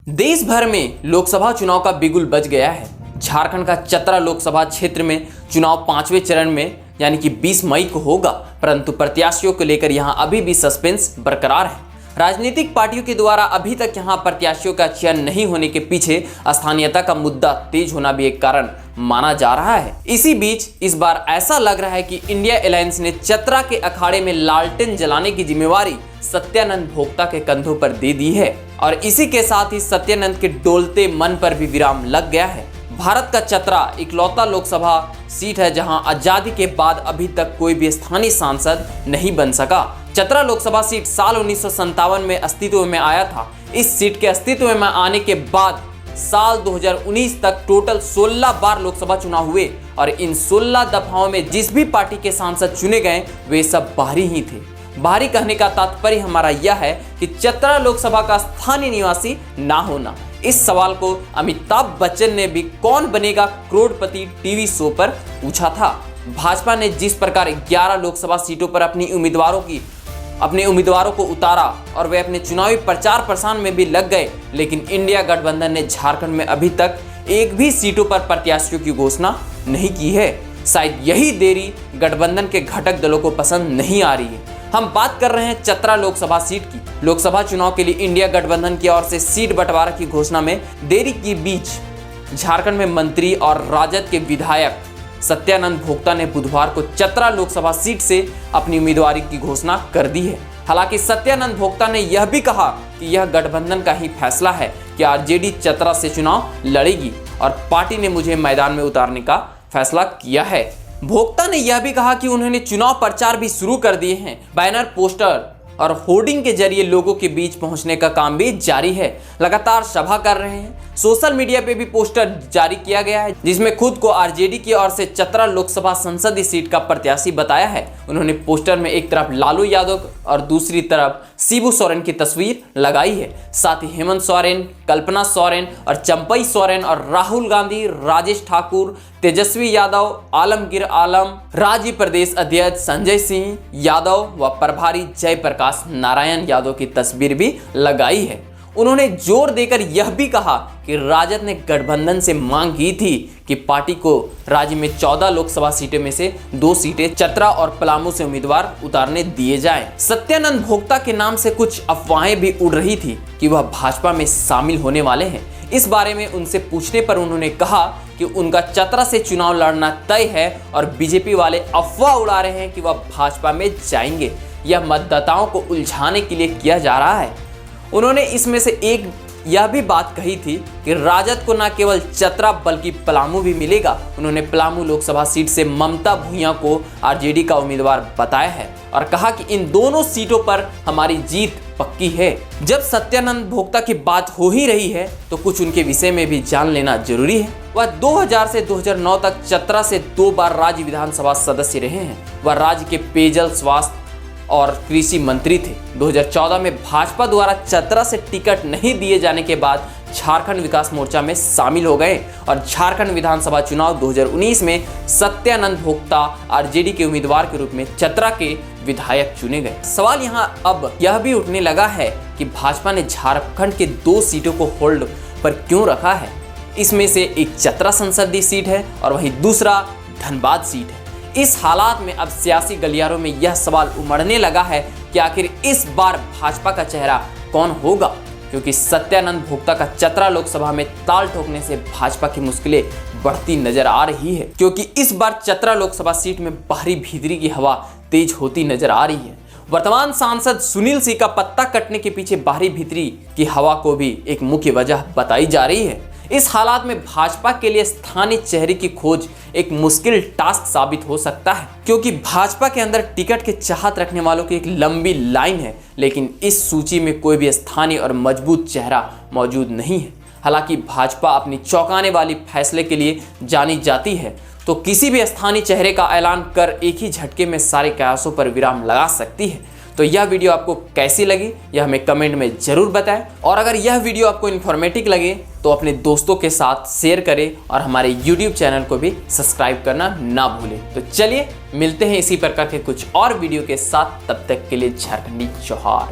देश भर में लोकसभा चुनाव का बिगुल बज गया है। झारखंड का चतरा लोकसभा क्षेत्र में चुनाव 5वें चरण में यानी कि 20 मई को होगा, परंतु प्रत्याशियों को लेकर यहां अभी भी सस्पेंस बरकरार है। राजनीतिक पार्टियों के द्वारा अभी तक यहां प्रत्याशियों का चयन नहीं होने के पीछे स्थानीयता का मुद्दा तेज होना भी एक कारण माना जा रहा है। इसी बीच इस बार ऐसा लग रहा है कि इंडिया अलायंस ने चतरा के अखाड़े में लालटेन जलाने की जिम्मेवारी सत्यानंद भोक्ता के कंधों पर दे दी है और इसी के साथ ही सत्यानंद के डोलते मन पर भी विराम लग गया है। भारत का चतरा इकलौता लोकसभा सीट है जहां आजादी के बाद अभी तक कोई भी स्थानीय सांसद नहीं बन सका। चतरा लोकसभा सीट साल 1957 में अस्तित्व में आया था। इस सीट के अस्तित्व में आने के बाद साल 2019 तक टोटल 16 बार लोकसभा चुनाव हुए और इन 16 दफाओं में जिस भी पार्टी के सांसद चुने गए वे सब बाहरी ही थे। बाहरी कहने का तात्पर्य हमारा यह है कि चतरा लोकसभा का स्थानीय निवासी ना होना। इस सवाल को अमिताभ बच्चन ने भी कौन बनेगा करोड़पति टीवी शो पर पूछा था। भाजपा ने जिस प्रकार 11 लोकसभा सीटों पर अपने उम्मीदवारों को उतारा और वे अपने चुनावी प्रचार प्रसार में भी लग गए, लेकिन इंडिया गठबंधन ने झारखंड में अभी तक एक भी सीटों पर प्रत्याशियों की घोषणा नहीं की है। शायद यही देरी गठबंधन के घटक दलों को पसंद नहीं आ रही है। हम बात कर रहे हैं चतरा लोकसभा सीट की। लोकसभा चुनाव के लिए इंडिया गठबंधन की ओर से सीट बंटवारा की घोषणा में देरी के बीच झारखंड में मंत्री और राजद के विधायक सत्यानंद भोक्ता ने बुधवार को चतरा लोकसभा सीट से अपनी उम्मीदवारी की घोषणा कर दी है। हालांकि सत्यानंद भोक्ता ने यह भी कहा कि यह गठबंधन का ही फैसला है कि आरजेडी चतरा से चुनाव लड़ेगी और पार्टी ने मुझे मैदान में उतारने का फैसला किया है। भोक्ता ने यह भी कहा कि उन्होंने चुनाव प्रचार भी शुरू कर दिए हैं। बैनर, पोस्टर और होर्डिंग के जरिए लोगों के बीच पहुंचने का काम भी जारी है। लगातार सभा कर रहे हैं। सोशल मीडिया पे भी पोस्टर जारी किया गया है जिसमें खुद को आरजेडी की ओर से चतरा लोकसभा संसदीय सीट का प्रत्याशी बताया है। उन्होंने पोस्टर में एक तरफ लालू यादव और दूसरी तरफ शिबू सोरेन की तस्वीर लगाई है। साथ ही हेमंत सोरेन, कल्पना सोरेन और चंपई सोरेन और राहुल गांधी, राजेश ठाकुर, तेजस्वी यादव, आलमगीर आलम, राज्य प्रदेश अध्यक्ष संजय सिंह यादव व प्रभारी जयप्रकाश नारायण यादव की तस्वीर भी लगाई है। उन्होंने जोर देकर यह भी कहा कि राजद ने गठबंधन से मांग की थी कि पार्टी को राज्य में 14 लोकसभा सीटों में से 2 सीटें चतरा और पलामू से उम्मीदवार उतारने दिए जाएं। सत्यानंद भोक्ता के नाम से कुछ अफवाहें भी उड़ रही थी कि वह भाजपा में शामिल होने वाले हैं। इस बारे में उनसे पूछने पर उन्होंने कहा कि उनका चतरा से चुनाव लड़ना तय है और बीजेपी वाले अफवाह उड़ा रहे हैं कि वह भाजपा में जाएंगे। यह मतदाताओं को उलझाने के लिए किया जा रहा है। उन्होंने इसमें से एक यह भी बात कही थी कि राजद को न केवल चतरा बल्कि पलामू भी मिलेगा। उन्होंने पलामू लोकसभा सीट से ममता भूया को आरजेडी का उम्मीदवार बताया है और कहा कि इन दोनों सीटों पर हमारी जीत पक्की है। जब सत्यानंद भोक्ता की बात हो ही रही है तो कुछ उनके विषय में भी जान लेना जरूरी है। वह 2000 से 2009 तक चतरा से 2 बार राज्य विधानसभा सदस्य रहे हैं। वह राज्य के पेयजल, स्वास्थ्य और कृषि मंत्री थे। 2014 में भाजपा द्वारा चतरा से टिकट नहीं दिए जाने के बाद झारखंड विकास मोर्चा में शामिल हो गए और झारखंड विधानसभा चुनाव 2019 में सत्यानंद भोक्ता आरजेडी के उम्मीदवार के रूप में चतरा के विधायक चुने गए। सवाल यहां अब यह भी उठने लगा है कि भाजपा ने झारखंड के 2 सीटों को होल्ड पर क्यों रखा है। इसमें से एक चतरा संसदीय सीट है और वहीं दूसरा धनबाद सीट है। इस हालात में अब सियासी गलियारों में यह सवाल उमड़ने लगा है कि आखिर इस बार भाजपा का चेहरा कौन होगा, क्योंकि सत्यानंद भोक्ता का चतरा लोकसभा में ताल ठोकने से भाजपा की मुश्किलें बढ़ती नजर आ रही है, क्योंकि इस बार चतरा लोकसभा सीट में बाहरी भीतरी की हवा तेज होती नजर आ रही है। वर्तमान सांसद सुनील सिंह का पत्ता कटने के पीछे बाहरी भीतरी की हवा को भी एक मुख्य वजह बताई जा रही है। इस हालात में भाजपा के लिए स्थानीय चेहरे की खोज एक मुश्किल टास्क साबित हो सकता है, क्योंकि भाजपा के अंदर टिकट के चाहत रखने वालों की एक लंबी लाइन है, लेकिन इस सूची में कोई भी स्थानीय और मजबूत चेहरा मौजूद नहीं है। हालांकि भाजपा अपनी चौंकाने वाली फैसले के लिए जानी जाती है, तो किसी भी स्थानीय चेहरे का ऐलान कर एक ही झटके में सारे कयासों पर विराम लगा सकती है। तो यह वीडियो आपको कैसी लगी यह हमें कमेंट में जरूर बताएं और अगर यह वीडियो आपको इन्फॉर्मेटिव लगे तो अपने दोस्तों के साथ शेयर करें और हमारे YouTube चैनल को भी सब्सक्राइब करना ना भूलें। तो चलिए मिलते हैं इसी प्रकार के कुछ और वीडियो के साथ, तब तक के लिए झारखंडी जोहार।